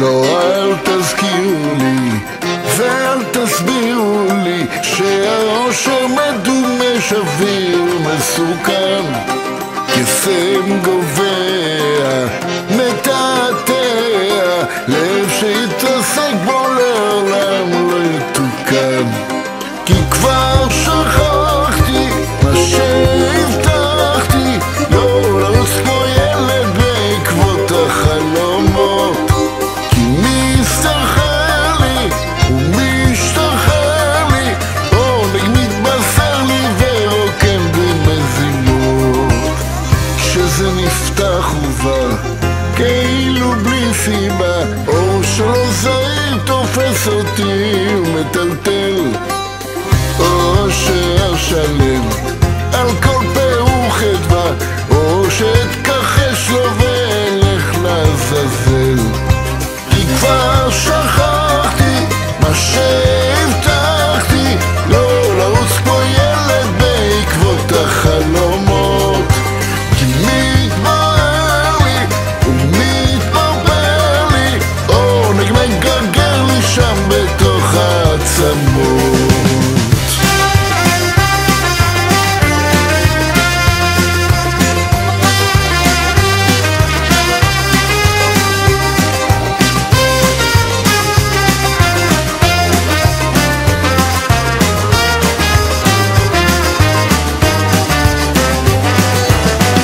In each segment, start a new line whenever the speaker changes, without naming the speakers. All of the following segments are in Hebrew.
לא, אל תזכירו לי ואל תסבירו לי שהאושר מדומה, שביר, מסוכן, קסם גובע, מתעתע, לב שהתעסק בו לעולם לא יתוקן. כי כבר שכחתי מה שהבטחתי, לא לרוץ כמו ילד בעקבות החלומות. זה נפתח ובא כאילו בלי סיבה, אור שלא זהיר תופס אותי ומטלטל. אושר שלם על כל פירוך אדווה, או שאתכחש לו ואלך לעזאזל. כי כבר שכחתי מה שהבטחתי, לא לרוץ כמו ילד בעקבות החלומות. שם בתוך העצמות.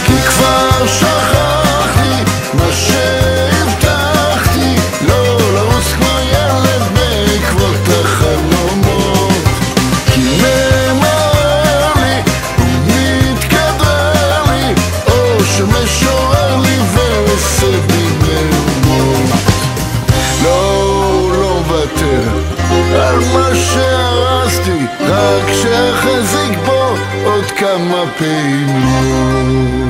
כי כבר שכחתי מה שהבטחתי, לא לרוץ כמו ילד בעקבות החלומות. כי ממהר לי ומתקדר לי, או שמשורר לי ועושה בי מהומות. לא, לא מוותר על מה שהרסתי, רק שאחזיק בו עוד כמה פעימות.